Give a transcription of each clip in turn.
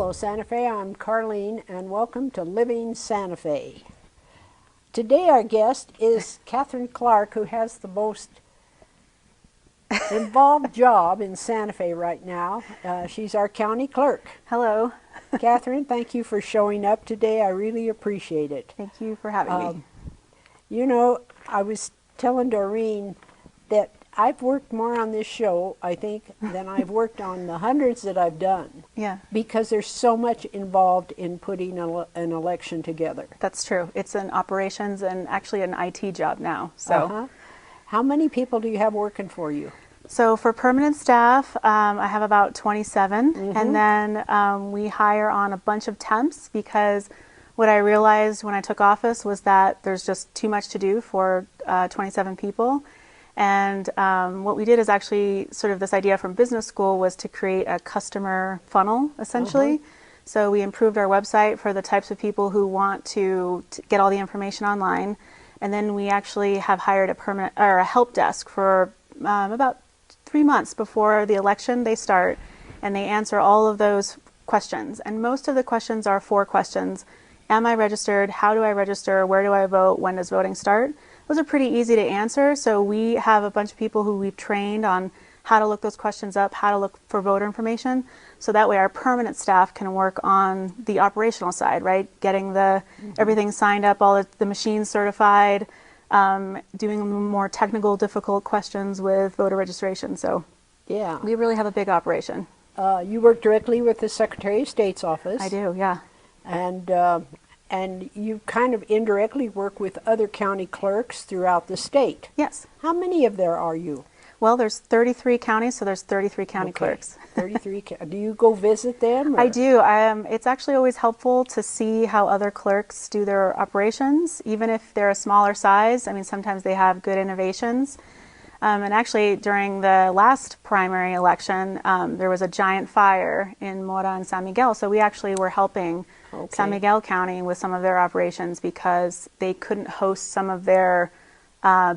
Hello Santa Fe, I'm Carlene and welcome to Living Santa Fe. Today our guest is Catherine Clark, who has the most involved job in Santa Fe right now. She's our county clerk. Hello. Catherine, thank you for showing up today. I really appreciate it. Thank you for having me. You know, I was telling Doreen that I've worked more on this show, I think, than I've worked on the hundreds that I've done. Yeah. Because there's so much involved in putting an election together. That's true. It's an operations and actually an IT job now. So, How many people do you have working for you? So for permanent staff, I have about 27, and then we hire on a bunch of temps because what I realized when I took office was that there's just too much to do for 27 people. And what we did is actually sort of this idea from business school was to create a customer funnel, essentially. So we improved our website for the types of people who want to get all the information online. And then we actually have hired a help desk for about 3 months before the election. They start and they answer all of those questions. And most of the questions are 4 questions. Am I registered? How do I register? Where do I vote? When does voting start? Those are pretty easy to answer, so we have a bunch of people who we've trained on how to look those questions up, how to look for voter information, so that way our permanent staff can work on the operational side, right? Getting everything signed up, all the machines certified, doing more technical, difficult questions with voter registration. So yeah, we really have a big operation. You work directly with the Secretary of State's office. I do, yeah. And you kind of indirectly work with other county clerks throughout the state. Yes. How many of there are you? Well, there's 33 counties, so there's 33 county clerks. 33. Do you go visit them? Or? I do. It's actually always helpful to see how other clerks do their operations, even if they're a smaller size. I mean, sometimes they have good innovations. And actually, during the last primary election, there was a giant fire in Mora and San Miguel, so we actually were helping San Miguel County with some of their operations because they couldn't host some of their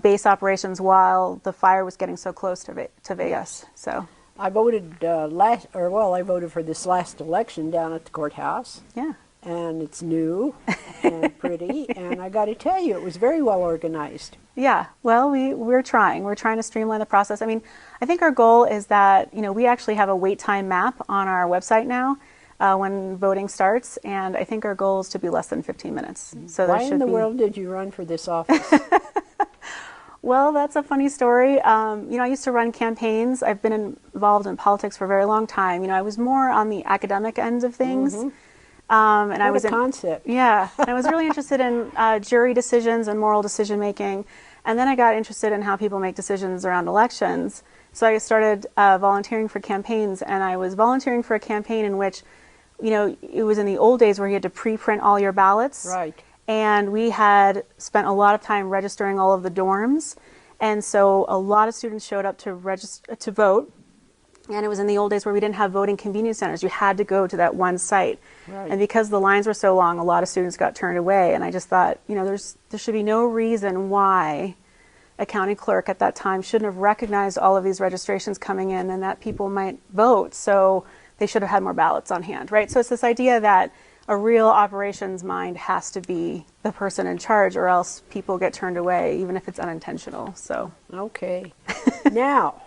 base operations while the fire was getting so close to Vegas. So I voted I voted for this last election down at the courthouse. Yeah. And it's new and pretty, and I got to tell you, it was very well organized. Yeah, well, we're trying. We're trying to streamline the process. I mean, I think our goal is that, we actually have a wait time map on our website now when voting starts, and I think our goal is to be less than 15 minutes. So why in the world did you run for this office? Well, that's a funny story. I used to run campaigns. I've been involved in politics for a very long time. I was more on the academic end of things. And I was concept. Yeah, and I was really interested in jury decisions and moral decision making, and then I got interested in how people make decisions around elections. So I started volunteering for campaigns, and I was volunteering for a campaign in which, it was in the old days where you had to pre-print all your ballots. Right. And we had spent a lot of time registering all of the dorms, and so a lot of students showed up to register to vote. And it was in the old days where we didn't have voting convenience centers. You had to go to that one site. Right. And because the lines were so long, a lot of students got turned away. And I just thought, there should be no reason why a county clerk at that time shouldn't have recognized all of these registrations coming in and that people might vote. So they should have had more ballots on hand, right? So it's this idea that a real operations mind has to be the person in charge, or else people get turned away, even if it's unintentional. So okay. Now,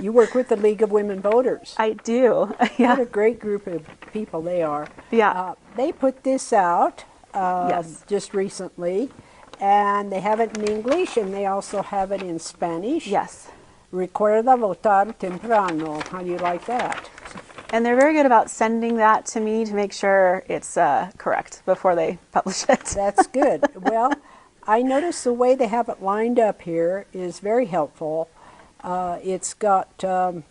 you work with the League of Women Voters. I do. Yeah. What a great group of people they are. Yeah. They put this out Yes. just recently, and they have it in English, and they also have it in Spanish. Yes. Recuerda votar temprano. How do you like that? And they're very good about sending that to me to make sure it's correct before they publish it. That's good. Well, I noticed the way they have it lined up here is very helpful. It's got 7.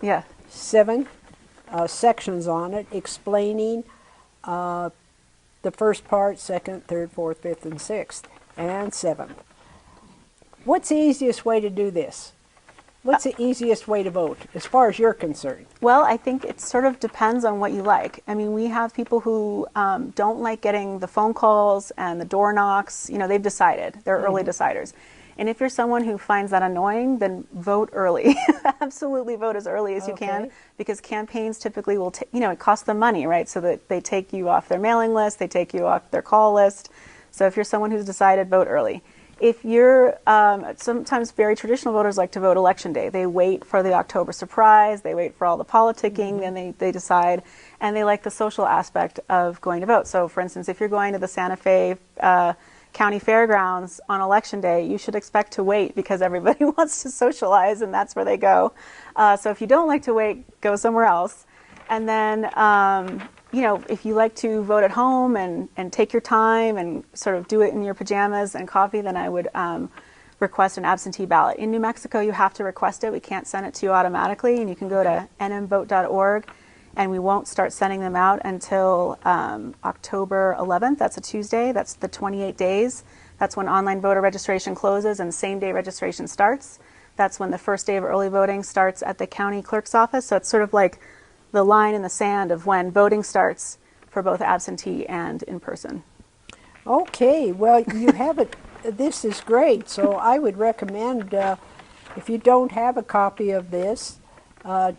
Yeah. 7 sections on it explaining the first part, second, third, fourth, fifth, and sixth, and 7th. What's the easiest way to do this? What's the easiest way to vote, as far as you're concerned? Well, I think it sort of depends on what you like. I mean, we have people who don't like getting the phone calls and the door knocks. They've decided. They're early deciders. And if you're someone who finds that annoying, then vote early. Absolutely vote as early as you can, Okay. because campaigns typically will, it costs them money, right? So that they take you off their mailing list, they take you off their call list. So if you're someone who's decided, vote early. If you're, sometimes very traditional voters like to vote election day. They wait for the October surprise, they wait for all the politicking, then they decide, and they like the social aspect of going to vote. So for instance, if you're going to the Santa Fe County Fairgrounds on election day, you should expect to wait because everybody wants to socialize and that's where they go. So if you don't like to wait, go somewhere else. And then, if you like to vote at home and take your time and sort of do it in your pajamas and coffee, then I would request an absentee ballot. In New Mexico, you have to request it. We can't send it to you automatically, and you can go to nmvote.org, and we won't start sending them out until October 11th. That's a Tuesday. That's the 28 days. That's when online voter registration closes and same-day registration starts. That's when the first day of early voting starts at the county clerk's office. So it's sort of like the line in the sand of when voting starts for both absentee and in person. Okay, well, you have it. This is great. So I would recommend, if you don't have a copy of this,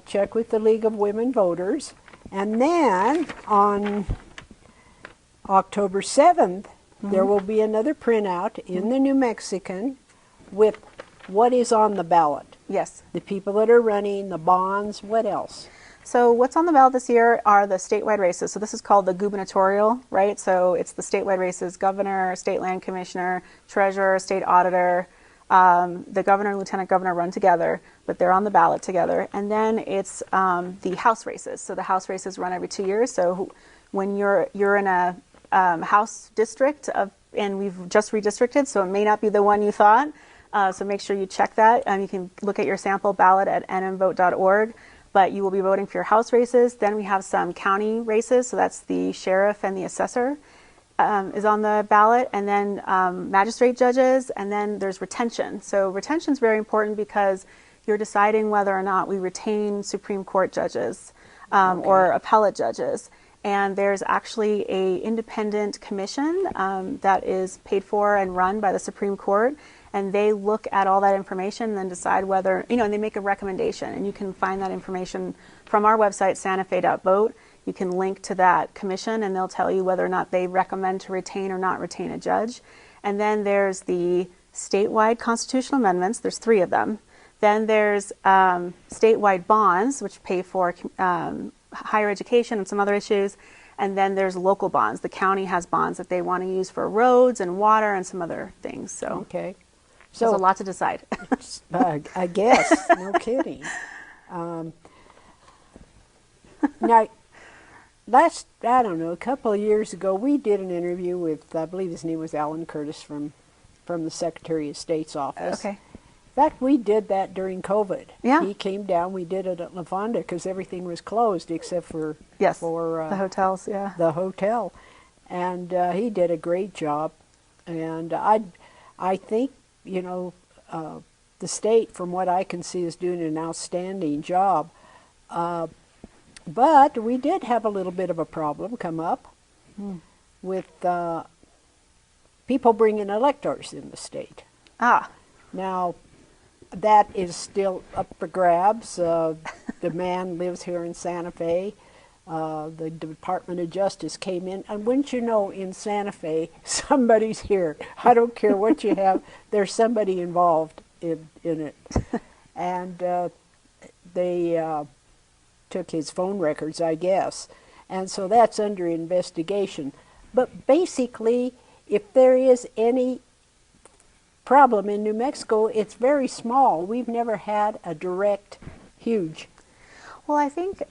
check with the League of Women Voters. And then on October 7th, there will be another printout in the New Mexican with what is on the ballot. Yes. The people that are running, the bonds, what else? So what's on the ballot this year are the statewide races. So this is called the gubernatorial, right? So it's the statewide races: governor, state land commissioner, treasurer, state auditor. The governor and lieutenant governor run together, but they're on the ballot together. And then it's the House races. So the House races run every 2 years. So when you're in a House district and we've just redistricted, so it may not be the one you thought. So make sure you check that. You can look at your sample ballot at nmvote.org. But you will be voting for your House races. Then we have some county races, so that's the sheriff and the assessor is on the ballot, and then magistrate judges, and then there's retention. So retention is very important because you're deciding whether or not we retain Supreme Court judges or appellate judges. And there's actually a independent commission that is paid for and run by the Supreme Court. And they look at all that information and then decide whether, and they make a recommendation. And you can find that information from our website, santafe.vote. You can link to that commission and they'll tell you whether or not they recommend to retain or not retain a judge. And then there's the statewide constitutional amendments. There's 3 of them. Then there's statewide bonds, which pay for higher education and some other issues. And then there's local bonds. The county has bonds that they want to use for roads and water and some other things. So. Okay. So there's a lot to decide. I guess, no kidding. Now, a couple of years ago, we did an interview with, I believe his name was Alan Curtis from the Secretary of State's office. Okay. In fact, we did that during COVID. Yeah. He came down, we did it at La Fonda because everything was closed except for, yes, for the hotels, yeah. The hotel. And he did a great job. And I think, the state, from what I can see, is doing an outstanding job. But we did have a little bit of a problem come up with people bringing electors in the state. Ah. Now, that is still up for grabs. The man lives here in Santa Fe. The Department of Justice came in, and wouldn't you know, in Santa Fe, somebody's here. I don't care what you have, there's somebody involved in it. And they took his phone records, I guess, and so that's under investigation. But basically, if there is any problem in New Mexico, it's very small. We've never had a direct, huge. Well, I think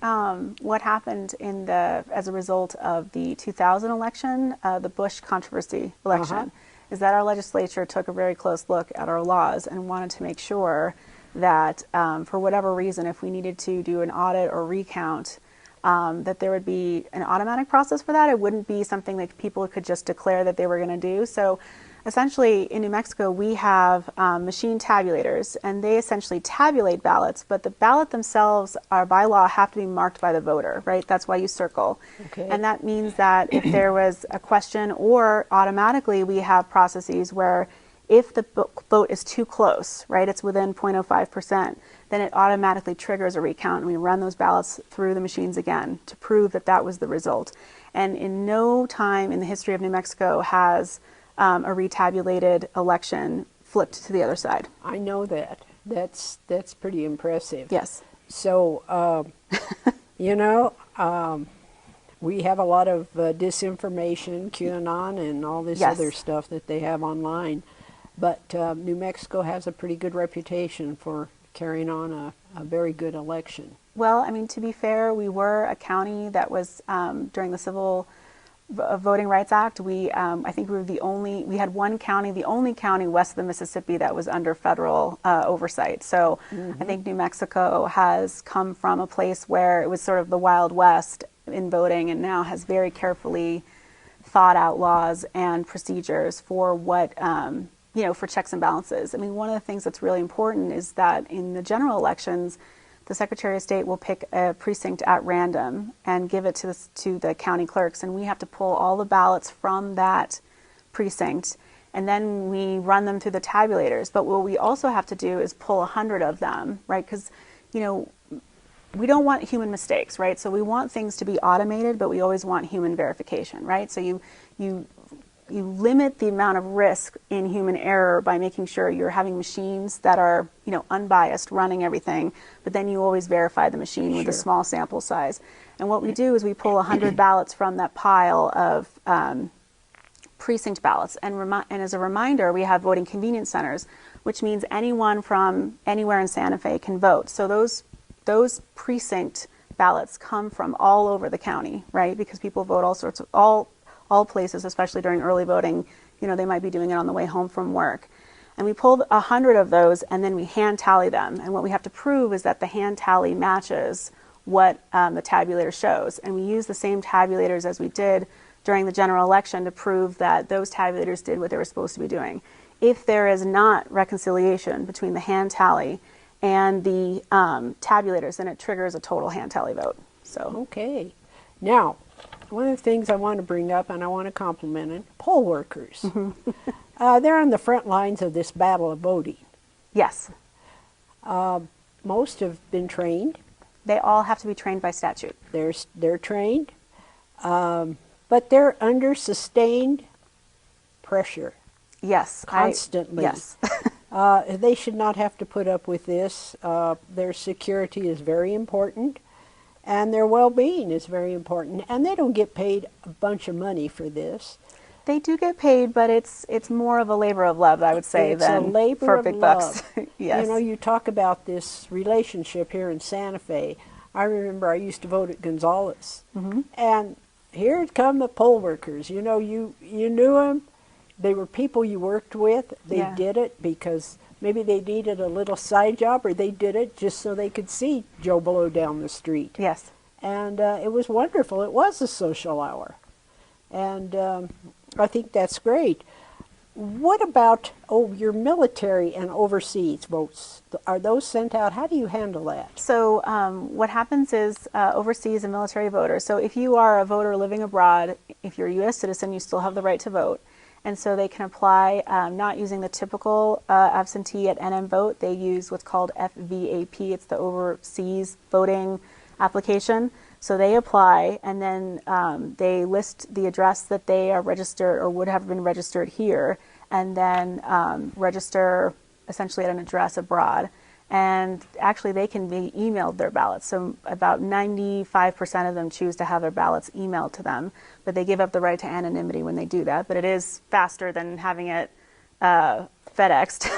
what happened as a result of the 2000 election, the Bush controversy election, is that our legislature took a very close look at our laws and wanted to make sure that for whatever reason, if we needed to do an audit or recount, that there would be an automatic process for that. It wouldn't be something that people could just declare that they were going to do. So essentially, in New Mexico, we have machine tabulators, and they essentially tabulate ballots, but the ballot themselves are, by law, have to be marked by the voter, right? That's why you circle. Okay. And that means that if there was a question, or automatically we have processes where if the vote is too close, right, it's within 0.05%, then it automatically triggers a recount, and we run those ballots through the machines again to prove that that was the result. And in no time in the history of New Mexico has a retabulated election flipped to the other side. I know that. That's pretty impressive. Yes. So, you know, we have a lot of disinformation, QAnon, and all this Yes. other stuff that they have online. But New Mexico has a pretty good reputation for carrying on a very good election. Well, I mean, to be fair, we were a county that was, during the Civil Voting Rights Act, I think we were we had one county, the only county west of the Mississippi that was under federal oversight. So I think New Mexico has come from a place where it was sort of the Wild West in voting, and now has very carefully thought out laws and procedures for what, for checks and balances. I mean, one of the things that's really important is that in the general elections, the Secretary of State will pick a precinct at random and give it to the county clerks, and we have to pull all the ballots from that precinct, and then we run them through the tabulators. But what we also have to do is pull 100 of them, right? Because, we don't want human mistakes, right? So we want things to be automated, but we always want human verification, right? So you limit the amount of risk in human error by making sure you're having machines that are, unbiased, running everything, but then you always verify the machine with a small sample size. And what we do is we pull 100 ballots from that pile of precinct ballots. And as a reminder, we have voting convenience centers, which means anyone from anywhere in Santa Fe can vote. So those precinct ballots come from all over the county, right? Because people vote all places, especially during early voting. They might be doing it on the way home from work. And we pull 100 of those, and then we hand tally them. And what we have to prove is that the hand tally matches what the tabulator shows. And we use the same tabulators as we did during the general election to prove that those tabulators did what they were supposed to be doing. If there is not reconciliation between the hand tally and the tabulators, then it triggers a total hand tally vote. So Okay. Now, one of the things I want to bring up, and I want to compliment it, poll workers. They're on the front lines of this battle of voting. yes, Most have been trained. they all have to be trained by statute. They're trained, but they're under sustained pressure Yes, constantly. yes. They should not have to put up with this. Their security is very important, and their well-being is very important. And they don't get paid a bunch of money for this. They do get paid, but it's more of a labor of love, I would say, It's a than labor for of big love. bucks. Yes. You talk about this relationship here in Santa Fe. I remember I used to vote at Gonzales, and here come the poll workers. You knew them. They were people you worked with. They Yeah. did it because maybe they needed a little side job, or they did it just so they could see Joe Blow down the street. Yes. And it was wonderful. It was a social hour. And I think that's great. What about your military and overseas votes? Are those sent out? How do you handle that? So what happens is overseas and military voters. So if you are a voter living abroad, if you're a U.S. citizen, you still have the right to vote. And so they can apply not using the typical absentee at NM vote. They use what's called FVAP. It's the overseas voting application. So they apply, and then they list the address that they are registered or would have been registered here, and then register essentially at an address abroad. And actually, they can be emailed their ballots. So about 95% of them choose to have their ballots emailed to them, but they give up the right to anonymity when they do that. But it is faster than having it FedExed.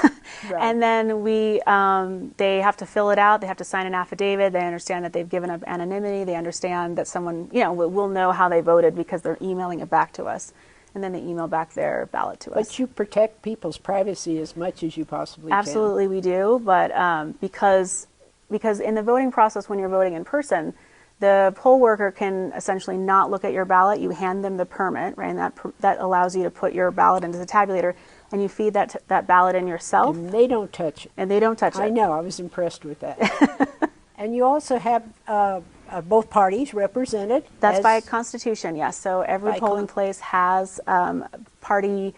Right. And then they have to fill it out. They have to sign an affidavit. They understand that they've given up anonymity. They understand that someone, will know how they voted because they're emailing it back to us. And then they email back their ballot to us. But you protect people's privacy as much as you possibly can. Absolutely, we do. But because in the voting process, when you're voting in person, the poll worker can essentially not look at your ballot. You hand them the permit, right? And that allows you to put your ballot into the tabulator, and you feed that ballot in yourself. And they don't touch it. And they don't touch it. I know. I was impressed with that. And you also have both parties represented. That's by constitution, yes. So every By polling place has party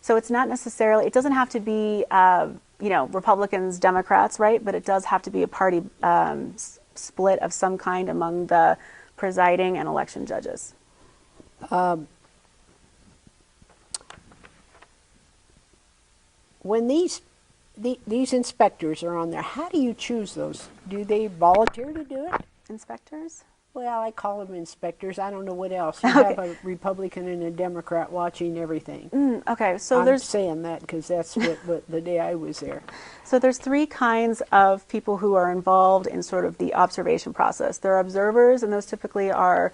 So it's not necessarily, it doesn't have to be, you know, Republicans, Democrats, right? But it does have to be a party split of some kind among the presiding and election judges. When these inspectors are on there, how do you choose those? Do they volunteer to do it? Inspectors? Well, I call them inspectors. I don't know what else. You have a Republican and a Democrat watching everything. Okay, so I'm there's saying that because that's what the day I was there. So there's three kinds of people who are involved in sort of the observation process. There are observers, and those typically are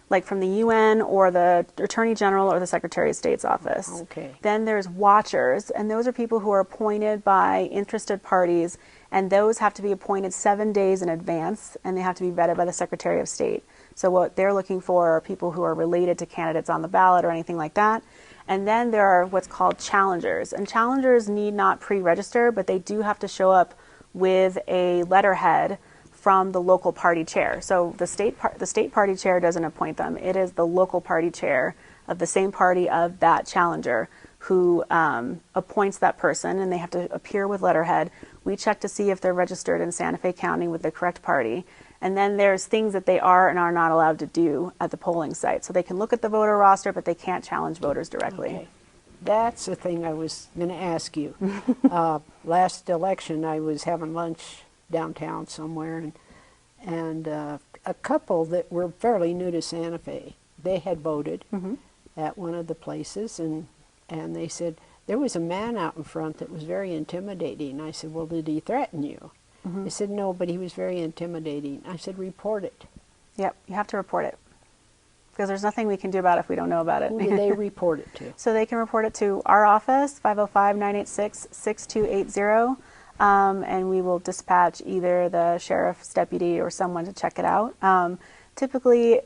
like from the UN or the Attorney General or the Secretary of State's office. Okay. Then there's watchers, and those are people who are appointed by interested parties, and those have to be appointed 7 days in advance, and they have to be vetted by the Secretary of State. So what they're looking for are people who are related to candidates on the ballot or anything like that. And then there are what's called challengers. And challengers need not pre-register, but they do have to show up with a letterhead from the local party chair. So the state party chair doesn't appoint them. It is the local party chair of the same party of that challenger who appoints that person, and they have to appear with letterhead. We check to see if they're registered in Santa Fe County with the correct party. And then there's things that they are and are not allowed to do at the polling site. So they can look at the voter roster, but they can't challenge voters directly. Okay. That's the thing I was going to ask you. Last election, I was having lunch downtown somewhere, and a couple that were fairly new to Santa Fe, they had voted at one of the places, and they said, there was a man out in front that was very intimidating. I said, well, did he threaten you? They said, no, but he was very intimidating. I said, report it. Yep, you have to report it. Because there's nothing we can do about it if we don't know about it. Who do they report it to? So they can report it to our office, 505-986-6280, and we will dispatch either the sheriff's deputy or someone to check it out. Typically,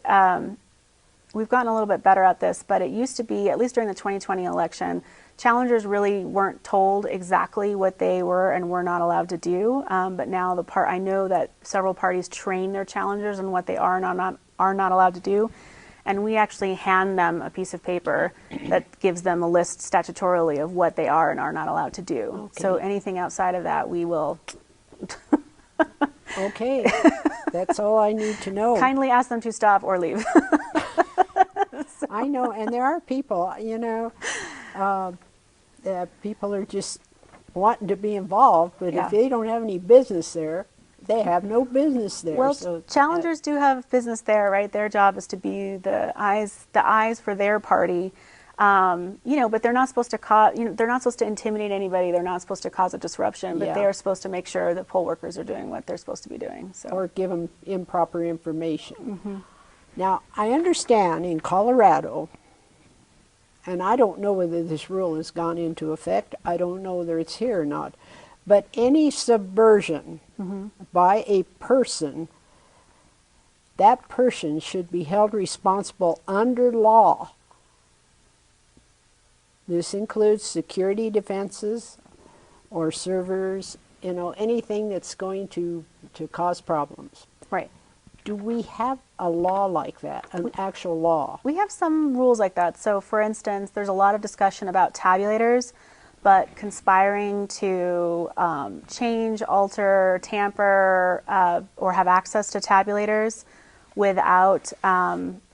we've gotten a little bit better at this, but it used to be, at least during the 2020 election, challengers really weren't told exactly what they were and were not allowed to do. But now I know that several parties train their challengers on what they are and are not allowed to do. And we actually hand them a piece of paper that gives them a list statutorily of what they are and are not allowed to do. Okay. So anything outside of that, we will Okay, that's all I need to know. kindly ask them to stop or leave. I know, and there are people, you know, people are just wanting to be involved, but Yeah. if they don't have any business there, they have no business there. Well, so challengers do have business there, right? Their job is to be the eyes for their party. You know, but they're not supposed to they're not supposed to intimidate anybody. They're not supposed to cause a disruption, but Yeah. they are supposed to make sure that poll workers are doing what they're supposed to be doing. So. or give them improper information. Now, I understand in Colorado, and I don't know whether this rule has gone into effect, I don't know whether it's here or not, but any subversion by a person, that person should be held responsible under law. This includes security defenses or servers, you know, anything that's going to cause problems. Right. Do we have a law like that, an actual law? We have some rules like that. So, for instance, there's a lot of discussion about tabulators, but conspiring to change, alter, tamper, or have access to tabulators without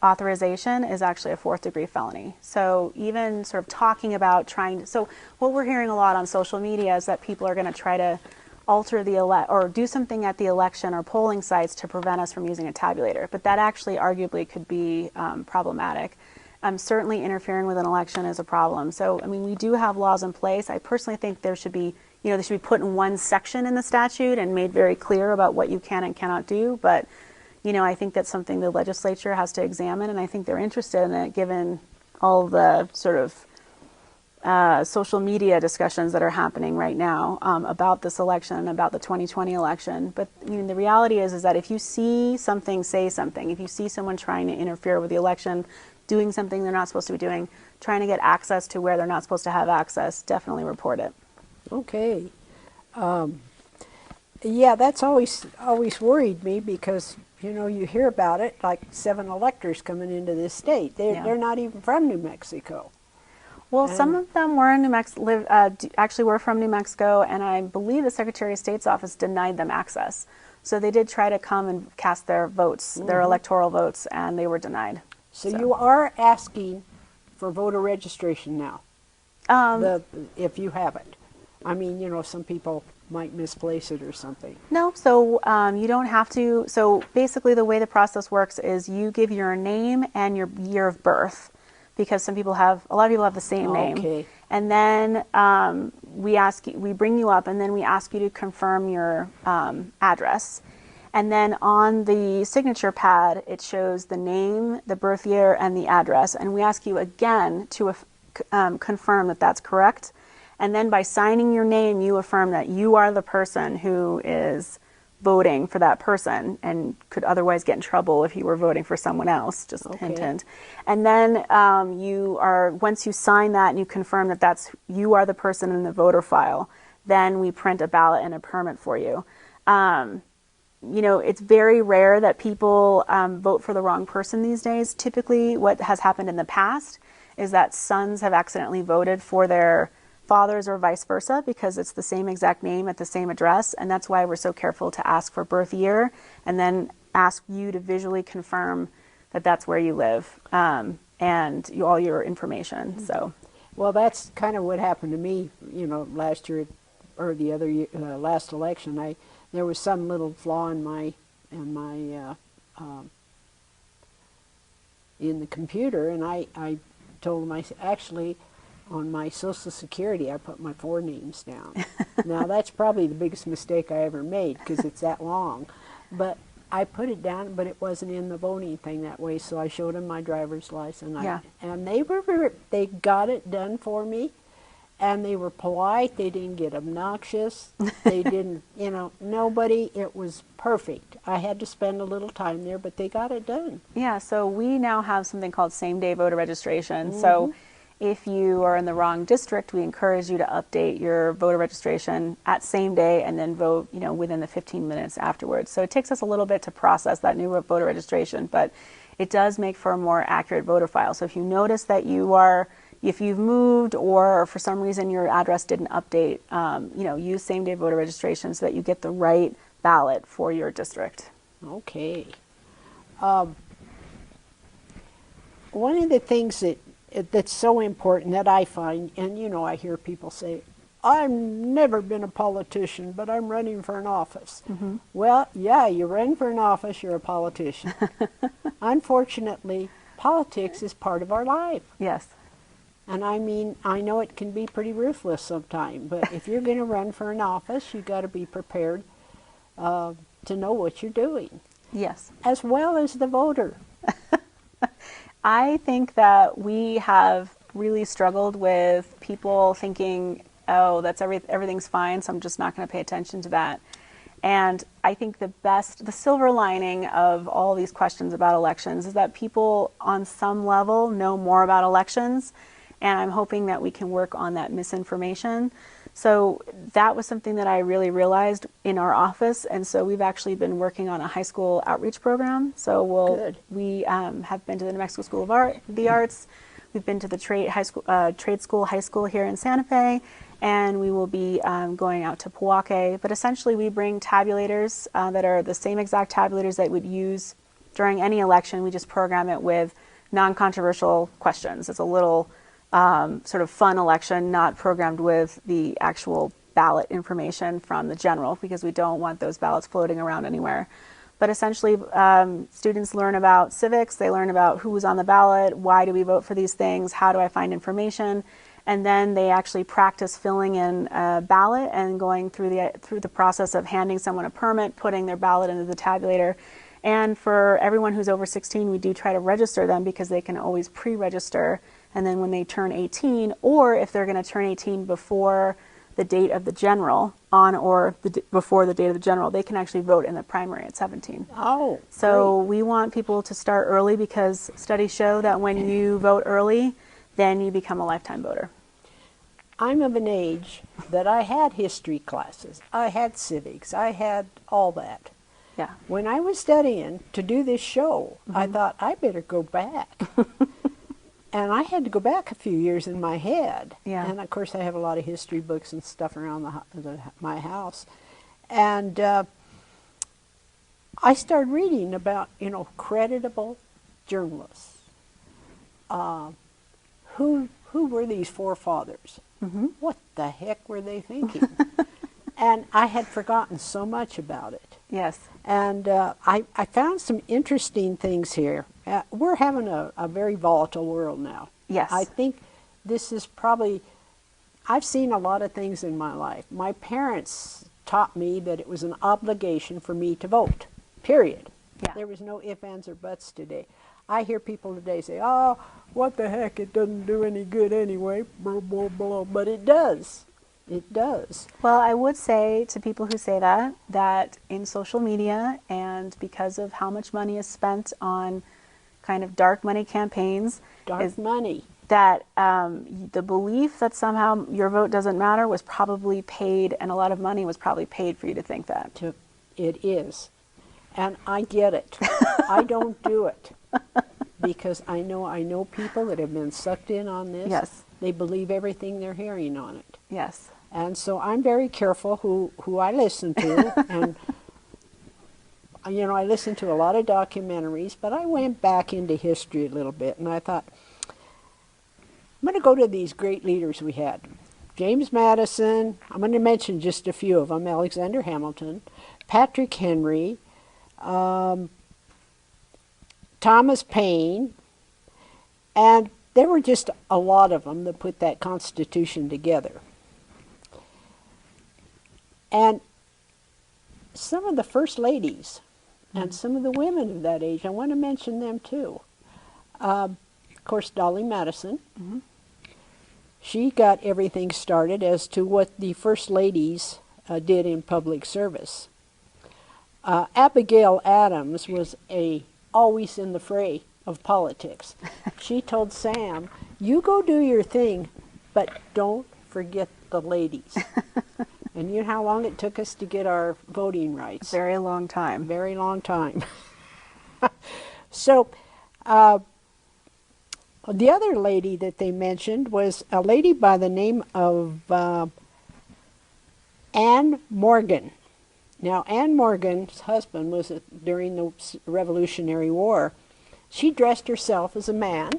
authorization is actually a fourth-degree felony. So even sort of talking about so what we're hearing a lot on social media is that people are going to try to alter or do something at the election or polling sites to prevent us from using a tabulator. But that actually arguably could be problematic. Certainly interfering with an election is a problem. So, I mean, we do have laws in place. I personally think there should be, they should be put in one section in the statute and made very clear about what you can and cannot do. But, I think that's something the legislature has to examine, and I think they're interested in it given all the sort of social media discussions that are happening right now about this election, about the 2020 election. But the reality is that if you see something, say something. If you see someone trying to interfere with the election, doing something they're not supposed to be doing, trying to get access to where they're not supposed to have access, definitely report it. Okay. Yeah, that's always worried me because, you hear about it, like 7 electors coming into this state. They're not even from New Mexico. Well, some of them were in New Mexico, actually were from New Mexico, and I believe the Secretary of State's office denied them access. So they did try to come and cast their votes, their electoral votes, and they were denied. So you are asking for voter registration now, if you haven't. I mean, you know, some people might misplace it or something. No, so you don't have to. So basically the way the process works is you give your name and your year of birth, because a lot of people have the same name. Okay. And then we bring you up, and then we ask you to confirm your address. And then on the signature pad, it shows the name, the birth year, and the address. And we ask you again to confirm that that's correct. And then by signing your name, you affirm that you are the person who is voting for that person and could otherwise get in trouble if you were voting for someone else, just hint, hint. And then once you sign that and you confirm that you are the person in the voter file, then we print a ballot and a permit for you. You know, it's very rare that people vote for the wrong person these days. Typically, what has happened in the past is that sons have accidentally voted for their fathers or vice versa, because it's the same exact name at the same address, and that's why we're so careful to ask for birth year and then ask you to visually confirm that that's where you live, and all your information. So, well, that's kind of what happened to me. You know, last year or the other year, last election, there was some little flaw in the computer, and I told them, actually, on my Social Security, I put my 4 names down. Now, that's probably the biggest mistake I ever made, because it's that long. But I put it down, but it wasn't in the voting thing that way, so I showed them my driver's license. And they got it done for me, and they were polite. They didn't get obnoxious. They didn't, you know, it was perfect. I had to spend a little time there, but they got it done. Yeah, so we now have something called same-day voter registration. So if you are in the wrong district, we encourage you to update your voter registration at same day and then vote, you know, within the 15 minutes afterwards. So it takes us a little bit to process that new voter registration, but it does make for a more accurate voter file. So if you notice that if you've moved or for some reason your address didn't update, you know, use same-day voter registration so that you get the right ballot for your district. Okay. One of the things that's so important that I find, and you know, I hear people say, I've never been a politician, but I'm running for an office. Well, yeah, you run for an office, you're a politician. Unfortunately, politics is part of our life. Yes. And I mean, I know it can be pretty ruthless sometimes, but if you're going to run for an office, you've got to be prepared to know what you're doing. Yes. As well as the voter. I think that we have really struggled with people thinking, oh, everything's fine, so I'm just not going to pay attention to that. And I think the silver lining of all these questions about elections is that people on some level know more about elections, and I'm hoping that we can work on that misinformation. So that was something that I really realized in our office, and so we've actually been working on a high school outreach program. So we have been to the New Mexico School of the Arts, we've been to the trade school high school here in Santa Fe, and we will be going out to Pojoaque. But essentially we bring tabulators that are the same exact tabulators that we'd use during any election. We just program it with non-controversial questions. It's a little sort of fun election, not programmed with the actual ballot information from the general, because we don't want those ballots floating around anywhere. But essentially, students learn about civics, they learn about who's on the ballot, why do we vote for these things, how do I find information, and then they actually practice filling in a ballot and going through the process of handing someone a permit, putting their ballot into the tabulator. And for everyone who's over 16, we do try to register them, because they can always pre-register. And then when they turn 18, or if they're going to turn 18 before the date of the general, before the date of the general, they can actually vote in the primary at 17. Oh, so great. We want people to start early, because studies show that when you vote early, then you become a lifetime voter. I'm of an age that I had history classes, I had civics, I had all that. Yeah. When I was studying to do this show, I thought I better go back. And I had to go back a few years in my head. Yeah. And of course, I have a lot of history books and stuff around my house. And I started reading about, creditable journalists. Who were these forefathers? What the heck were they thinking? And I had forgotten so much about it. Yes. And I found some interesting things here. We're having a very volatile world now. Yes. I think this is probably, I've seen a lot of things in my life. My parents taught me that it was an obligation for me to vote, period. Yeah. There was no ifs, ands, or buts today. I hear people today say, oh, what the heck, it doesn't do any good anyway, blah, blah, blah. But it does. It does. Well, I would say to people who say that in social media and because of how much money is spent on kind of dark money campaigns, Dark money. that the belief that somehow your vote doesn't matter was probably paid, and a lot of money was probably paid for you to think that. It is. And I get it. I don't do it because I know people that have been sucked in on this. Yes. They believe everything they're hearing on it. Yes. And so I'm very careful who I listen to. And, I listen to a lot of documentaries, but I went back into history a little bit, and I thought, I'm going to go to these great leaders we had. James Madison, I'm going to mention just a few of them, Alexander Hamilton, Patrick Henry, Thomas Paine, and there were just a lot of them that put that Constitution together. And some of the first ladies and some of the women of that age, I want to mention them too. Of course, Dolly Madison. She got everything started as to what the first ladies did in public service. Abigail Adams was always in the fray of politics. She told Sam, you go do your thing, but don't forget the ladies. And you know how long it took us to get our voting rights? Very long time. Very long time. So, the other lady that they mentioned was a lady by the name of Anne Morgan. Now, Anne Morgan's husband was during the Revolutionary War. She dressed herself as a man,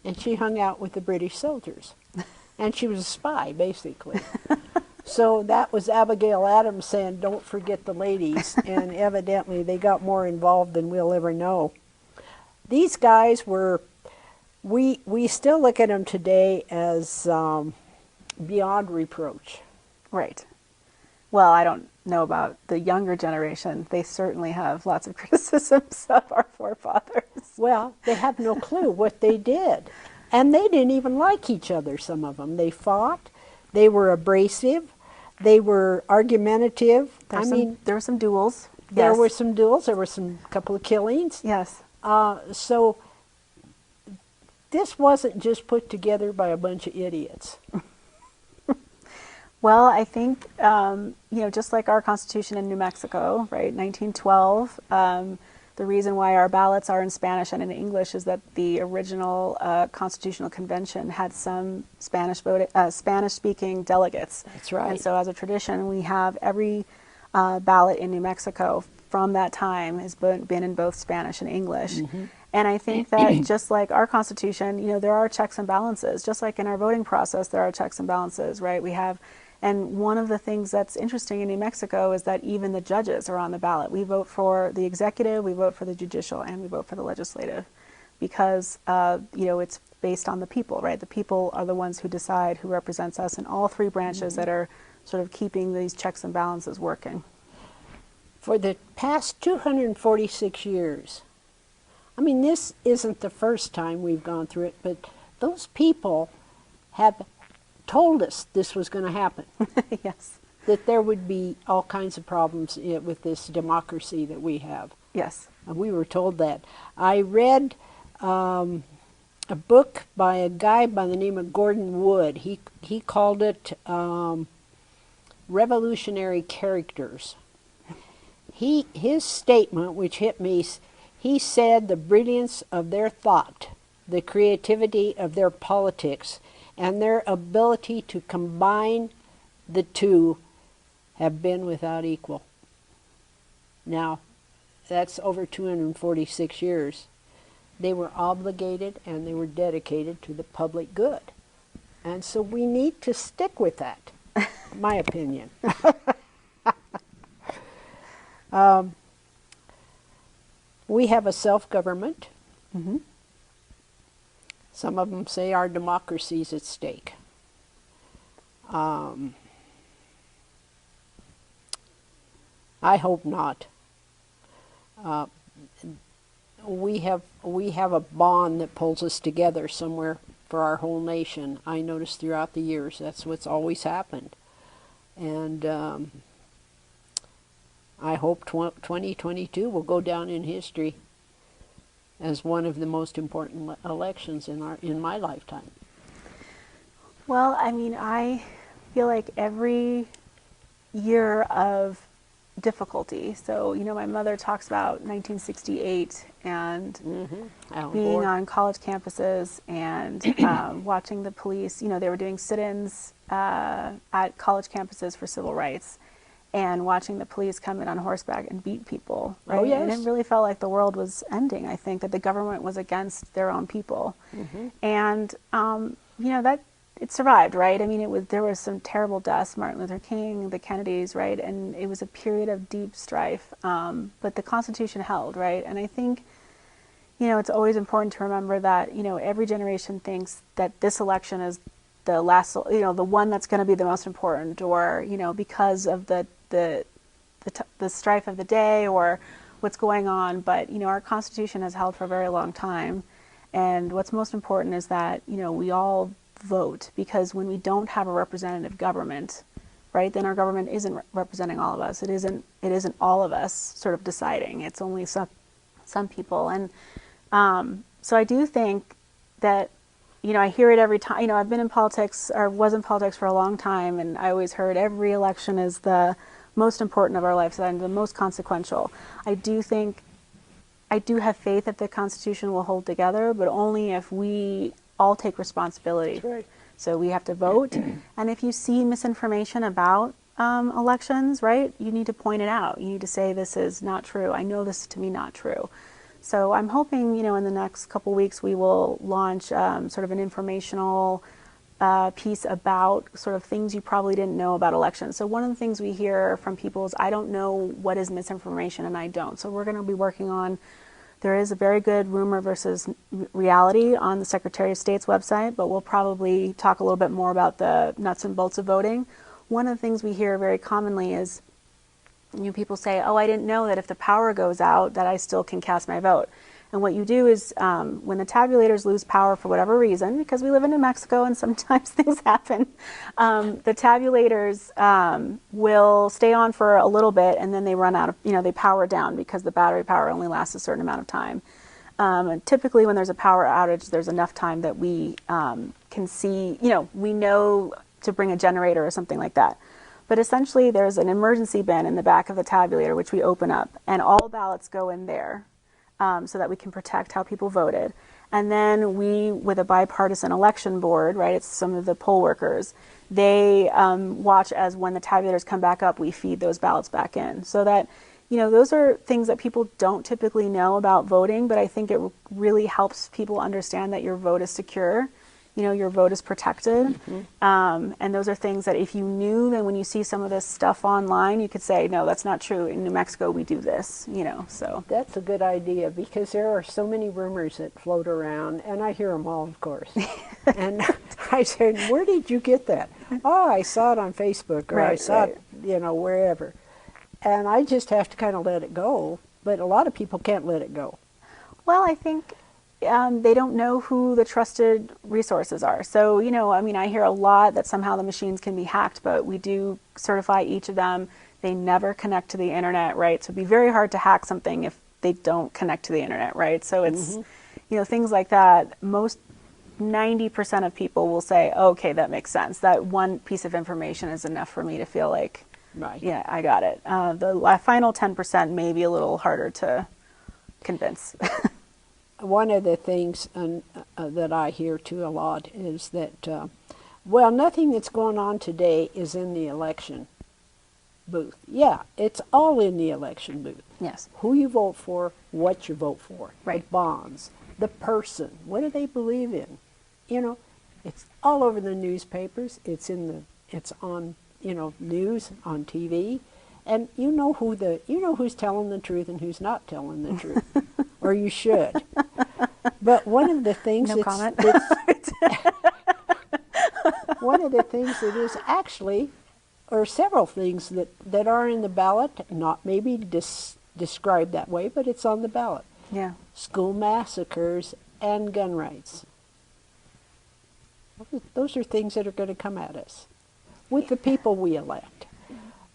and she hung out with the British soldiers. And she was a spy, basically. So that was Abigail Adams saying, don't forget the ladies. And evidently they got more involved than we'll ever know. These guys were, we still look at them today as beyond reproach. Right. Well, I don't know about the younger generation. They certainly have lots of criticisms of our forefathers. Well, they have no clue what they did. And they didn't even like each other, some of them. They fought. They were abrasive. They were argumentative. There were some duels. There Yes. were some duels. There were some couple of killings. Yes. So this wasn't just put together by a bunch of idiots. Well, I think, just like our Constitution in New Mexico, right, 1912, the reason why our ballots are in Spanish and in English is that the original Constitutional Convention had some Spanish-speaking delegates. That's right. And so as a tradition, we have every ballot in New Mexico from that time has been in both Spanish and English. And I think that just like our Constitution, there are checks and balances. Just like in our voting process, there are checks and balances, right? And one of the things that's interesting in New Mexico is that even the judges are on the ballot. We vote for the executive, we vote for the judicial, and we vote for the legislative because, it's based on the people, right? The people are the ones who decide who represents us in all three branches that are sort of keeping these checks and balances working. For the past 246 years, this isn't the first time we've gone through it, but those people have told us this was going to happen. Yes. That there would be all kinds of problems with this democracy that we have. Yes. And we were told that. I read a book by a guy by the name of Gordon Wood. He called it Revolutionary Characters. His statement, which hit me, he said the brilliance of their thought the creativity of their politics and their ability to combine the two have been without equal. Now, that's over 246 years. They were obligated and they were dedicated to the public good. And so we need to stick with that, my opinion. We have a self-government. Mm-hmm. Some of them say our democracy is at stake. I hope not. We have a bond that pulls us together somewhere for our whole nation. I noticed throughout the years that's what's always happened, and I hope 2022 will go down in history as one of the most important elections in my lifetime. Well, I mean, I feel like every year of difficulty. So, you know, my mother talks about 1968 and being on college campuses and watching the police. You know, they were doing sit-ins at college campuses for civil rights, and watching the police come in on horseback and beat people. Right? Oh, yes. And it really felt like the world was ending. I think that the government was against their own people, and you know, that it survived, right? I mean, there was some terrible deaths, Martin Luther King, the Kennedys, right? And it was a period of deep strife, but the Constitution held, right? And I think, you know, it's always important to remember that, you know, every generation thinks that this election is the last, you know, the one that's going to be the most important, or, you know, because of the strife of the day or what's going on. But, you know, our Constitution has held for a very long time. And what's most important is that, you know, we all vote, because when we don't have a representative government, right, then our government isn't representing all of us. It isn't all of us sort of deciding. It's only some people. And so I do think that, you know, I hear it every time. You know, I've been in politics, or was in politics for a long time, and I always heard every election is the most important of our lifetime, the most consequential. I do have faith that the Constitution will hold together, but only if we all take responsibility. That's right. So we have to vote, and if you see misinformation about elections, right, you need to point it out. You need to say, this is not true. I know this to be not true. So I'm hoping, you know, in the next couple weeks we will launch sort of an informational piece about sort of things you probably didn't know about elections. So one of the things we hear from people is, I don't know what is misinformation, and I don't. So we're going to be working on, there is a very good rumor versus reality on the Secretary of State's website, but we'll probably talk a little bit more about the nuts and bolts of voting. One of the things we hear very commonly is, you know, people say, oh, I didn't know that if the power goes out that I still can cast my vote. And what you do is, when the tabulators lose power for whatever reason, because we live in New Mexico and sometimes things happen, the tabulators will stay on for a little bit, and then they run out of, you know, they power down because the battery power only lasts a certain amount of time. And typically when there's a power outage, there's enough time that we can see, you know, we know to bring a generator or something like that. But essentially there's an emergency bin in the back of the tabulator, which we open up, and all ballots go in there. So that we can protect how people voted. And then we, with a bipartisan election board, right, it's some of the poll workers, they watch as when the tabulators come back up, we feed those ballots back in. So that, you know, those are things that people don't typically know about voting, but I think it really helps people understand that your vote is secure. You know, your vote is protected. And those are things that if you knew, then when you see some of this stuff online, you could say, no, that's not true. In New Mexico, we do this, you know, so. That's a good idea, because there are so many rumors that float around, and I hear them all, of course. And I said, where did you get that? Oh, I saw it on Facebook, or I saw it, you know, wherever. And I just have to kind of let it go. But a lot of people can't let it go. Well, I think they don't know who the trusted resources are. So, you know, I mean, I hear a lot that somehow the machines can be hacked, but we do certify each of them. They never connect to the internet, right? So it'd be very hard to hack something if they don't connect to the internet, right? So it's, you know, things like that. Most 90% of people will say, oh, okay, that makes sense. That one piece of information is enough for me to feel like, Right. yeah, I got it. The final 10% may be a little harder to convince. one of the things that I hear too a lot is that, well, nothing that's going on today is in the election booth. Yeah, it's all in the election booth. Yes. Who you vote for, what you vote for, Right. the bonds, the person, what do they believe in? You know, it's all over the newspapers. It's on, news, on TV, and you know who's telling the truth and who's not telling the truth, or you should. But one of the things No comment. one of the things that is actually, or several things that are in the ballot, not maybe described that way, but it's on the ballot. Yeah. School massacres and gun rights. Those are things that are going to come at us with the people we elect.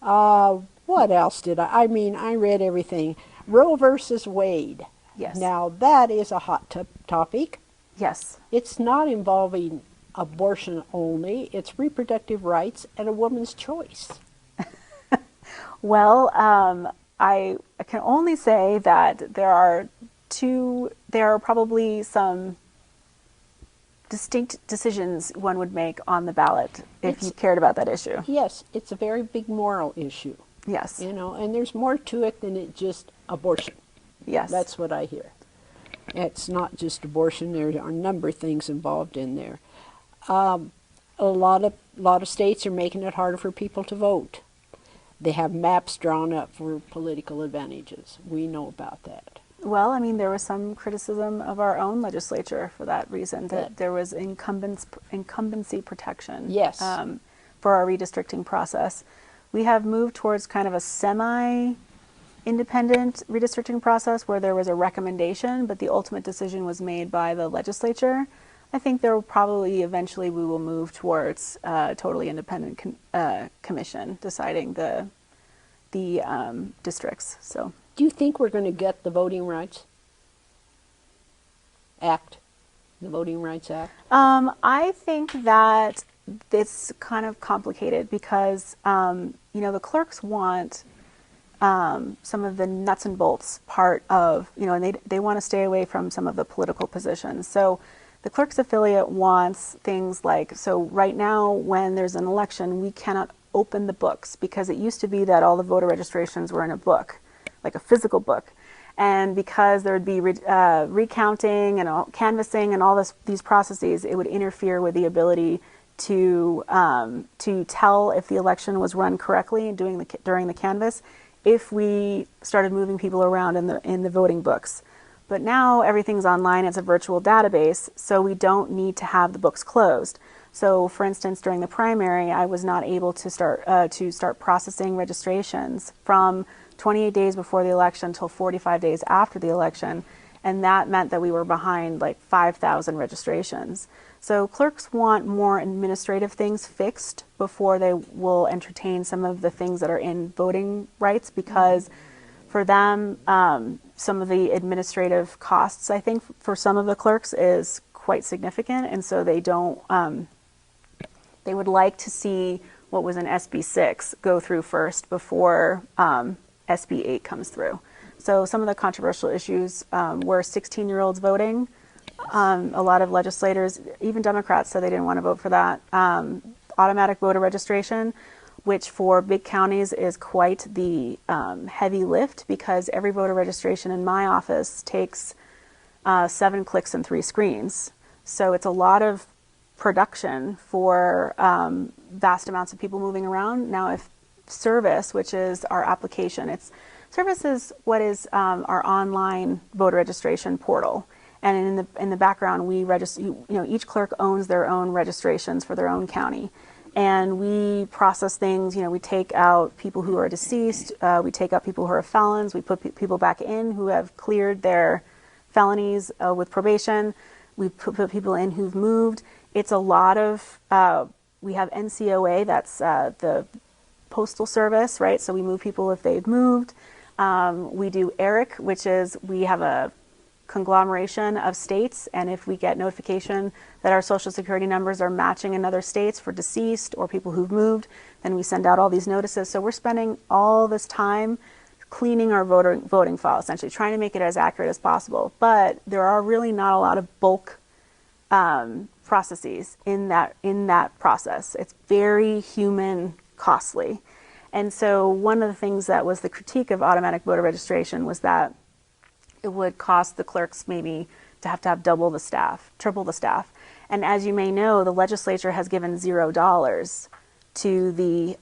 What else did I mean, I read everything. Roe versus Wade. Yes. Now, that is a hot topic. Yes. It's not involving abortion only. It's reproductive rights and a woman's choice. Well, I can only say that there are probably some distinct decisions one would make on the ballot if you cared about that issue. Yes, it's a very big moral issue, Yes. and there's more to it than it just abortion. Yes. That's what I hear. It's not just abortion. There are a number of things involved in there. A lot of states are making it harder for people to vote. They have maps drawn up for political advantages. We know about that. Well, I mean, there was some criticism of our own legislature for that reason, that Yeah. there was incumbency protection Yes. for our redistricting process. We have moved towards kind of a semi-independent redistricting process where there was a recommendation, but the ultimate decision was made by the legislature. I think there will probably eventually we will move towards a totally independent commission deciding the districts. So. Do you think we're going to get the Voting Rights Act, the Voting Rights Act? I think that it's kind of complicated because, the clerks want some of the nuts and bolts part of, and they want to stay away from some of the political positions. So the clerk's affiliate wants things like, so right now when there's an election, we cannot open the books because it used to be that all the voter registrations were in a book, like a physical book. And because there would be recounting and canvassing and all these processes, it would interfere with the ability to tell if the election was run correctly and during the canvass if we started moving people around in the voting books. But now everything's online, it's a virtual database, so we don't need to have the books closed. So for instance, during the primary, I was not able to start processing registrations from 28 days before the election until 45 days after the election, and that meant that we were behind like 5,000 registrations. So clerks want more administrative things fixed before they will entertain some of the things that are in voting rights, because for them, some of the administrative costs, I think, for some of the clerks is quite significant, and so they don't. They would like to see what was in SB 6 go through first before SB 8 comes through. So some of the controversial issues were 16-year-olds voting. A lot of legislators, even Democrats, said they didn't want to vote for that. Automatic voter registration, which for big counties is quite the heavy lift, because every voter registration in my office takes 7 clicks and 3 screens. So it's a lot of production for vast amounts of people moving around. Now, if Service, which is our application, Service is what is our online voter registration portal. And in the background, we register. Each clerk owns their own registrations for their own county, and we process things. We take out people who are deceased. We take out people who are felons. We put people back in who have cleared their felonies with probation. We put people in who've moved. It's a lot of. We have NCOA. That's the Postal Service, right? So we move people if they've moved. We do ERIC, which is we have a conglomeration of states, and if we get notification that our social security numbers are matching in other states for deceased or people who've moved, then we send out all these notices. So we're spending all this time cleaning our voting file, essentially trying to make it as accurate as possible. But there are really not a lot of bulk processes in that process. It's very human costly. And so one of the things that was the critique of automatic voter registration was that it would cost the clerks maybe to have double the staff, triple the staff. And as you may know, the legislature has given $0 to the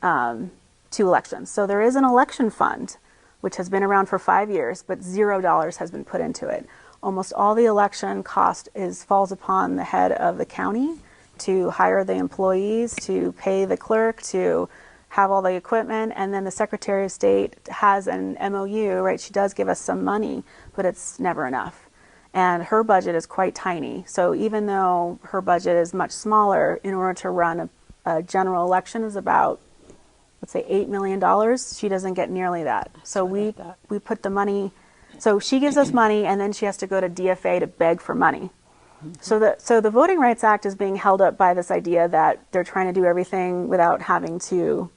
to elections. So there is an election fund, which has been around for 5 years, but $0 has been put into it. Almost all the election cost falls upon the head of the county to hire the employees, to pay the clerk, to have all the equipment, and then the Secretary of State has an MOU, right? She does give us some money, but it's never enough. And her budget is quite tiny. So even though her budget is much smaller, in order to run a general election is about, let's say, $8 million, she doesn't get nearly that. So we put the money, so she gives us money, and then she has to go to DFA to beg for money. So the Voting Rights Act is being held up by this idea that they're trying to do everything without having to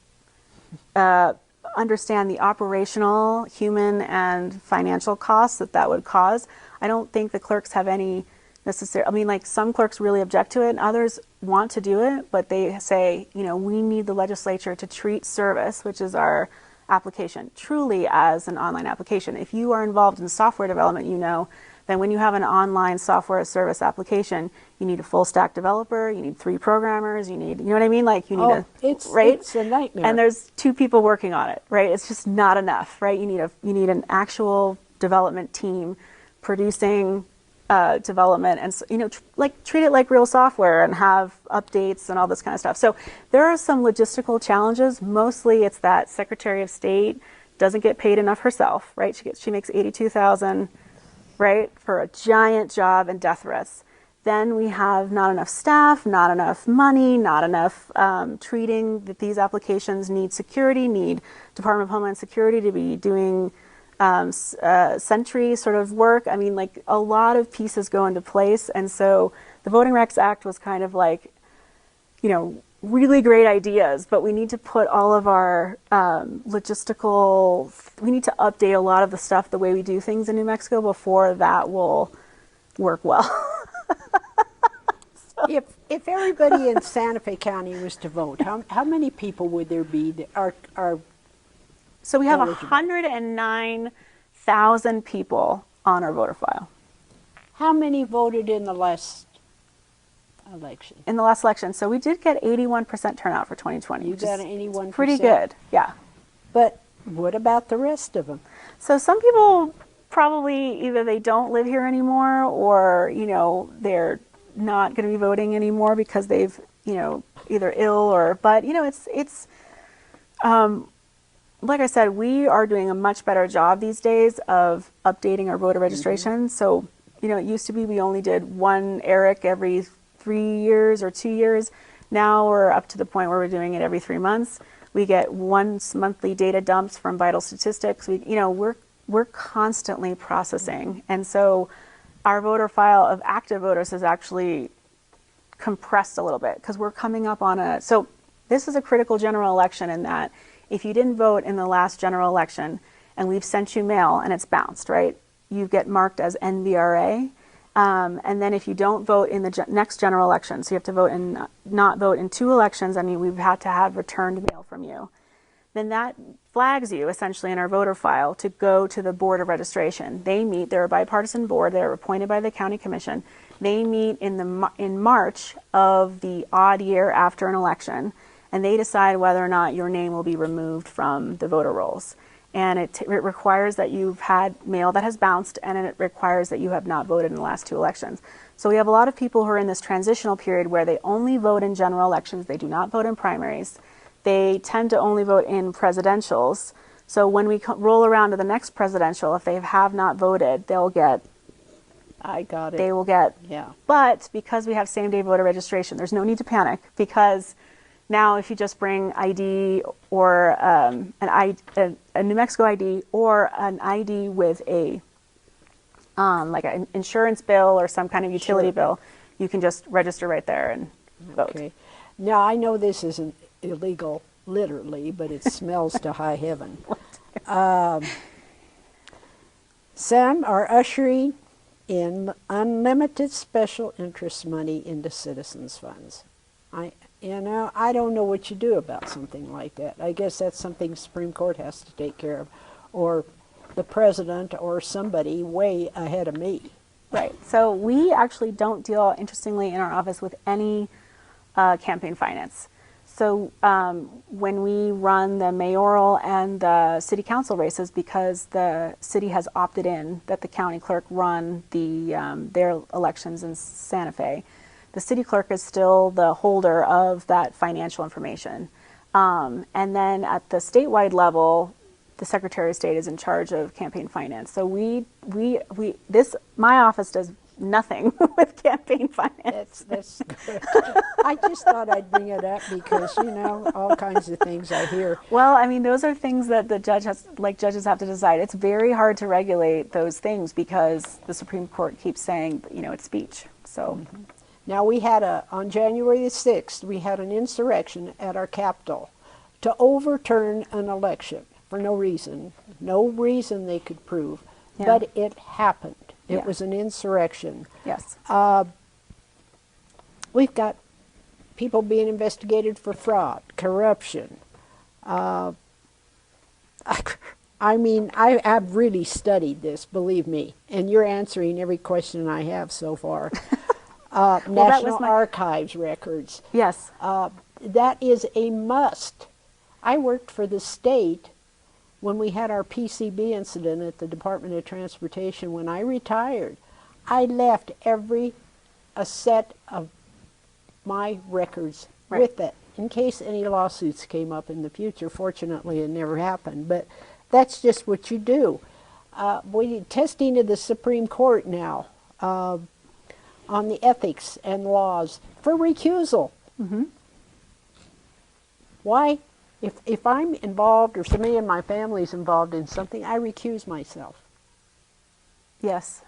understand the operational, human, and financial costs that would cause. I don't think the clerks have any necessary, I mean, like some clerks really object to it and others want to do it, but they say, you know, we need the legislature to treat service, which is our application, truly as an online application. If you are involved in software development, you know, then when you have an online software as service application, you need a full stack developer, you need 3 programmers, you need, you know what I mean? Like you need it's a nightmare. And there's 2 people working on it, right? It's just not enough, right? You need an actual development team producing development, and you know, treat it like real software and have updates and all this kind of stuff. So there are some logistical challenges. Mostly, it's that Secretary of State doesn't get paid enough herself, right? She makes $82,000, right, for a giant job and death threats. Then we have not enough staff, not enough money, not enough treating that these applications need security, need Department of Homeland Security to be doing sentry sort of work. I mean, like a lot of pieces go into place. And so the Voting Rights Act was kind of like, you know, really great ideas, but we need to put all of our logistical, we need to update a lot of the stuff, the way we do things in New Mexico before that will work well. If everybody in Santa Fe County was to vote, how many people would there be that are So we have eligible? 109,000 people on our voter file. How many voted in the last election? In the last election. So we did get 81% turnout for 2020. You which got is 81%? pretty good, yeah. But what about the rest of them? So some people probably either they don't live here anymore, or, you know, they're not going to be voting anymore because they've, you know, either ill or, but, you know, it's like I said, we are doing a much better job these days of updating our voter registration. So, you know, it used to be we only did one ERIC every 3 years or 2 years. Now we're up to the point where we're doing it every 3 months. We get once monthly data dumps from Vital Statistics. We're constantly processing. And so our voter file of active voters is actually compressed a little bit because we're coming up on so this is a critical general election in that if you didn't vote in the last general election and we've sent you mail and it's bounced, right, you get marked as NVRA. And then if you don't vote in the next general election, so you have to vote in, not vote in 2 elections, I mean, we've had to have returned mail from you, then that flags you essentially in our voter file to go to the Board of Registration. They meet, they're a bipartisan board, they're appointed by the county commission. They meet in March of the odd year after an election, and they decide whether or not your name will be removed from the voter rolls. And it requires that you've had mail that has bounced, and it requires that you have not voted in the last 2 elections. So we have a lot of people who are in this transitional period where they only vote in general elections, they do not vote in primaries. They tend to only vote in presidentials. So when we roll around to the next presidential, if they have not voted, they'll get, I got it. they will get, Yeah. but because we have same-day voter registration, there's no need to panic, because now if you just bring ID or a New Mexico ID or an ID with a like an insurance bill or some kind of utility bill, you can just register right there and vote. Okay. Now, I know this isn't illegal, literally, but it smells to high heaven. Some are ushering in unlimited special interest money into citizens' funds. I don't know what you do about something like that. I guess that's something the Supreme Court has to take care of, or the president, or somebody way ahead of me. Right. So we actually don't deal, interestingly, in our office with any campaign finance. So when we run the mayoral and the city council races, because the city has opted in that the county clerk run their elections in Santa Fe, the city clerk is still the holder of that financial information. And then at the statewide level, the Secretary of State is in charge of campaign finance. So my office does nothing with campaign finance. That's good. I just thought I'd bring it up because, all kinds of things I hear. Well, I mean, those are things that judges have to decide. It's very hard to regulate those things because the Supreme Court keeps saying, it's speech. So. Mm-hmm. Now we had on January the 6th, we had an insurrection at our Capitol to overturn an election for no reason they could prove, but it happened. It was an insurrection. Yes. We've got people being investigated for fraud, corruption. I have really studied this, believe me, and you're answering every question I have so far. National Archives records. Yes. That is a must. I worked for the state when we had our PCB incident at the Department of Transportation. When I retired, I left a set of my records with it in case any lawsuits came up in the future. Fortunately, it never happened, but that's just what you do. Testing of the Supreme Court now on the ethics and laws for recusal. Mm-hmm. Why? If I'm involved or somebody in my family is involved in something, I recuse myself. Yes.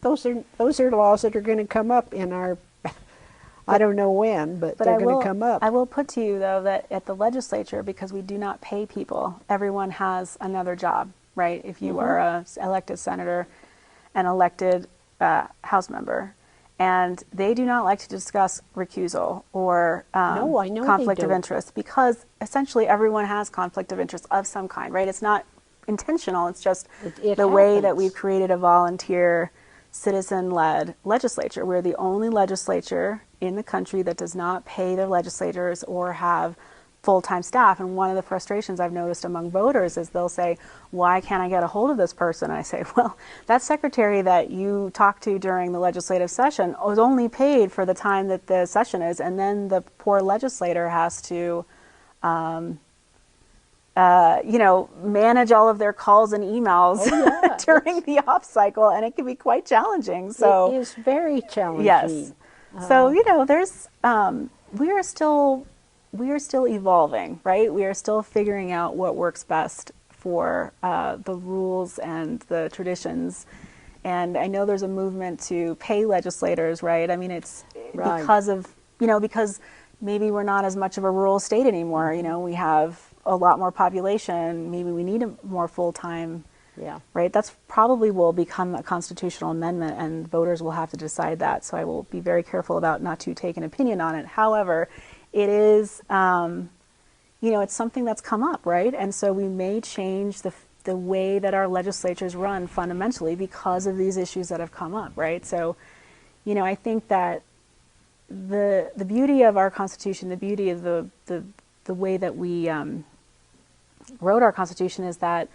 Those are laws that are going to come up in our, I don't know when, but they're going to come up. I will put to you, though, that at the legislature, because we do not pay people, everyone has another job, right? If you are an elected senator, an elected House member, and they do not like to discuss recusal or conflict of interest, because essentially everyone has conflict of interest of some kind, right? It's not intentional. It's just the way that we've created a volunteer, citizen-led legislature. We're the only legislature in the country that does not pay their legislators or have full-time staff. And one of the frustrations I've noticed among voters is they'll say, why can't I get a hold of this person? And I say, well, that secretary that you talked to during the legislative session was only paid for the time that the session is, and then the poor legislator has to manage all of their calls and emails during the off cycle, and it can be quite challenging. So it is very challenging. Yes. So there's we are still evolving, right? We are still figuring out what works best for the rules and the traditions. And I know there's a movement to pay legislators, right? I mean, it's because of, because maybe we're not as much of a rural state anymore. We have a lot more population. Maybe we need a more full-time, right? That's probably will become a constitutional amendment, and voters will have to decide that. So I will be very careful about not to take an opinion on it. However, it is, it's something that's come up, right? And so we may change the way that our legislatures run fundamentally because of these issues that have come up, right? So, I think that the beauty of our Constitution, the beauty of the way that we wrote our Constitution is that,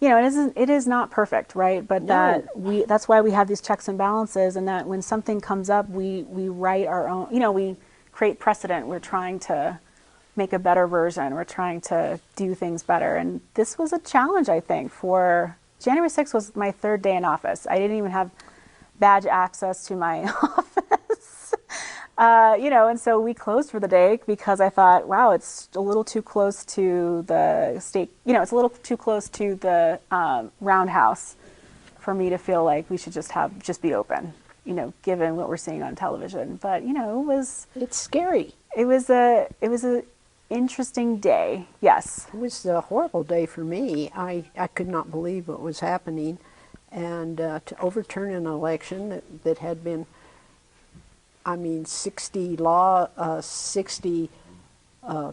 it is not perfect, right? But that's why we have these checks and balances, and that when something comes up, we write our own, we create precedent. We're trying to make a better version. We're trying to do things better. And this was a challenge, I think, for January 6th was my third day in office. I didn't even have badge access to my office. And so we closed for the day because I thought, wow, it's a little too close to the state, it's a little too close to the roundhouse for me to feel like we should just be open, given what we're seeing on television. But, it's scary. It was a interesting day. Yes. It was a horrible day for me. I could not believe what was happening. and to overturn an election that had been, I mean, 60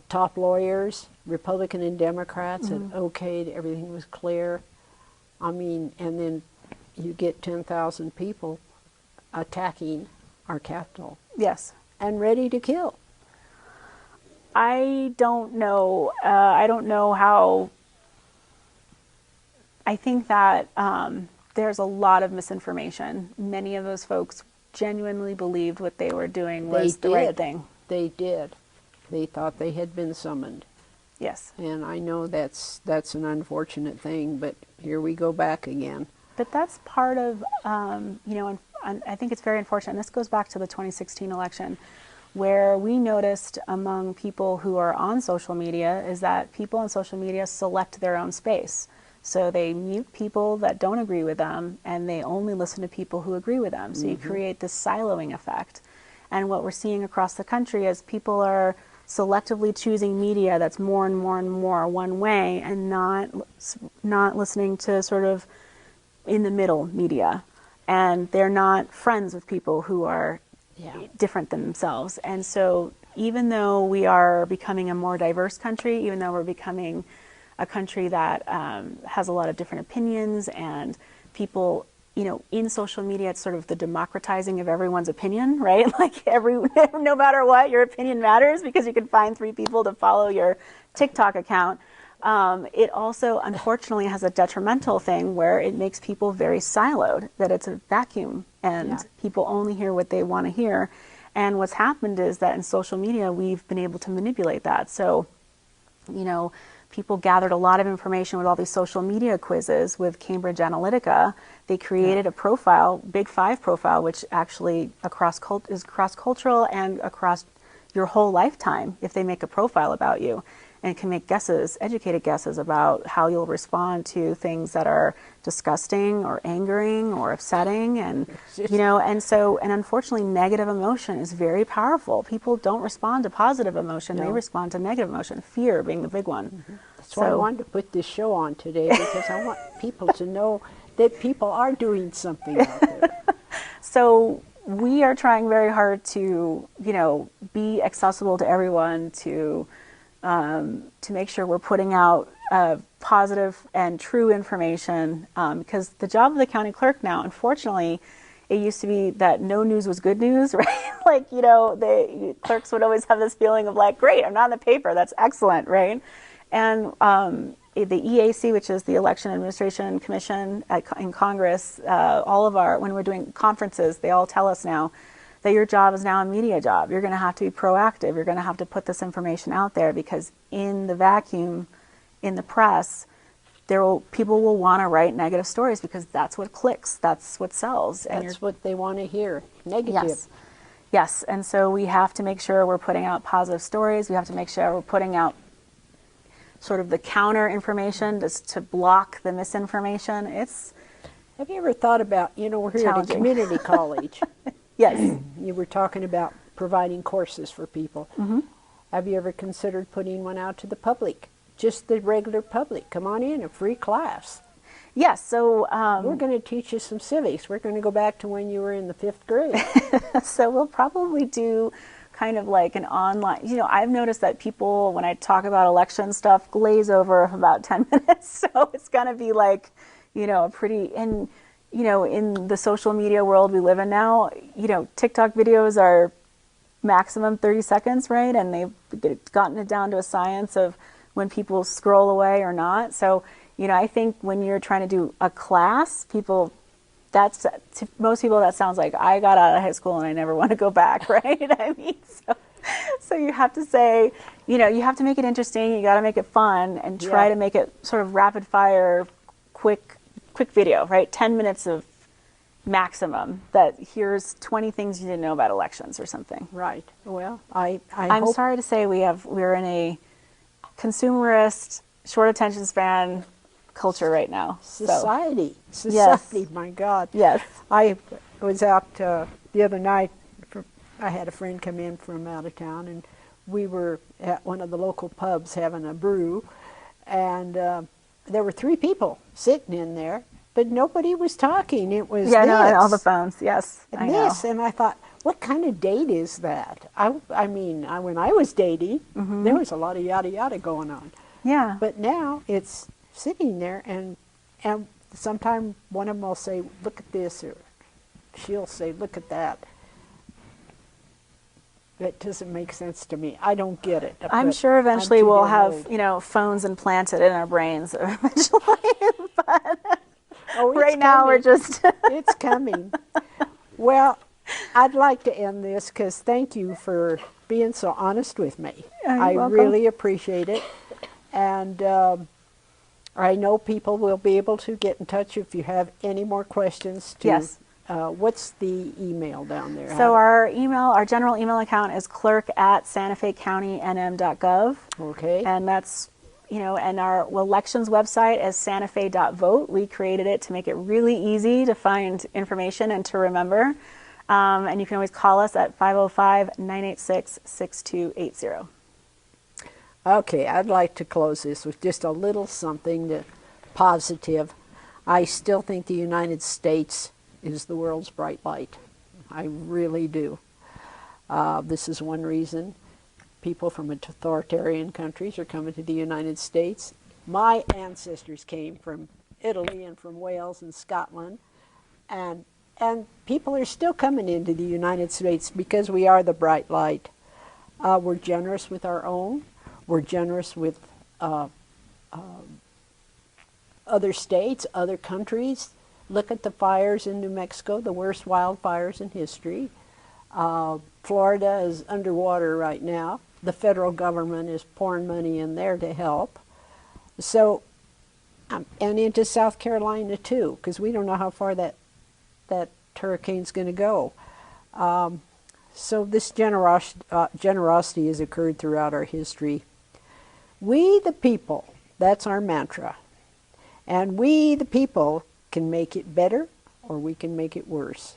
top lawyers, Republican and Democrats, had okayed, everything was clear. I mean, and then you get 10,000 people attacking our Capitol Yes. and ready to kill. I don't know. I don't know how. I think that there's a lot of misinformation. Many of those folks genuinely believed what they were doing was the right thing. They did. They thought they had been summoned. Yes. And I know that's an unfortunate thing, but here we go back again. But that's part of, and I think it's very unfortunate. And this goes back to the 2016 election, where we noticed among people who are on social media is that people on social media select their own space. So they mute people that don't agree with them, and they only listen to people who agree with them. So you create this siloing effect. And what we're seeing across the country is people are selectively choosing media that's more and more and more one way, and not listening to sort of in the middle media. And they're not friends with people who are different than themselves. And so even though we are becoming a more diverse country, even though we're becoming a country that has a lot of different opinions, and people, in social media, it's sort of the democratizing of everyone's opinion, right? Like no matter what, your opinion matters because you can find 3 people to follow your TikTok account. It also, unfortunately, has a detrimental thing where it makes people very siloed, that it's a vacuum, and people only hear what they want to hear. And what's happened is that in social media, we've been able to manipulate that. So, people gathered a lot of information with all these social media quizzes with Cambridge Analytica. They created a profile, Big Five profile, which actually is cross-cultural and across your whole lifetime if they make a profile about you, and can make guesses, educated guesses about how you'll respond to things that are disgusting or angering or upsetting. And, and unfortunately, negative emotion is very powerful. People don't respond to positive emotion. They respond to negative emotion, fear being the big one. That's why I wanted to put this show on today, because I want people to know that people are doing something out there. So we are trying very hard to, be accessible to everyone, to make sure we're putting out positive and true information, because the job of the county clerk now, unfortunately, it used to be that no news was good news, right? Like, the clerks would always have this feeling of like, great, I'm not in the paper, that's excellent, right? And the EAC, which is the Election Administration Commission in Congress, when we're doing conferences, they all tell us now that your job is now a media job. You're going to have to be proactive. You're going to have to put this information out there, because in the vacuum, in the press, people will want to write negative stories because that's what clicks, that's what sells. And that's what they want to hear, negative. Yes, and so we have to make sure we're putting out positive stories. We have to make sure we're putting out sort of the counter information just to block the misinformation. Have you ever thought about, we're here at a community college. Yes. You were talking about providing courses for people. Mm-hmm. Have you ever considered putting one out to the public? Just the regular public. Come on in, a free class. Yes, so we're going to teach you some civics. We're going to go back to when you were in the 5th grade. So we'll probably do kind of like an online, I've noticed that people, when I talk about election stuff, glaze over about 10 minutes. So it's going to be like, a pretty, and in the social media world we live in now, TikTok videos are maximum 30 seconds, right? And they've gotten it down to a science of when people scroll away or not. So, I think when you're trying to do a class, to most people that sounds like I got out of high school and I never want to go back, right? I mean, so you have to say, you have to make it interesting. You got to make it fun and try to make it sort of rapid fire, quick video, right? 10 minutes of maximum, that here's 20 things you didn't know about elections or something. Right. Well, I'm sorry to say we're in a consumerist, short attention span culture right now. Society, Yes. my God. Yes. I was out the other night. I had a friend come in from out of town, and we were at one of the local pubs having a brew, and there were 3 people sitting in there, but nobody was talking. It was Yeah, I this. know, and all the phones. Yes, I And know. this, and I thought, what kind of date is that? I mean, when I was dating, there was a lot of yada yada going on. Yeah. But now it's sitting there, and sometime one of them will say, "Look at this," or she'll say, "Look at that." That doesn't make sense to me. I don't get it. I'm but sure I'm eventually too we'll damn have, old. you know, phones implanted in our brains eventually. Oh, it's Right now we're coming. just It's coming. Well, I'd like to end this because thank you for being so honest with me. You're I welcome. really appreciate it. And I know people will be able to get in touch if you have any more questions. Yes. What's the email down there? So our general email account is clerk@santafecountynm.gov. Okay. And that's, you know, and our elections website is santafe.vote. We created it to make it really easy to find information and to remember. And you can always call us at 505-986-6280. Okay, I'd like to close this with just a little something positive. I still think the United States is the world's bright light. I really do. This is one reason people from authoritarian countries are coming to the United States. My ancestors came from Italy and from Wales and Scotland, and people are still coming into the United States because we are the bright light. We're generous with our own. We're generous with other states, other countries. Look at the fires in New Mexico, the worst wildfires in history. Florida is underwater right now. The federal government is pouring money in there to help. So, and into South Carolina too, because we don't know how far that hurricane's going to go. So this generosity has occurred throughout our history. We the people, that's our mantra. And we the people can make it better or we can make it worse.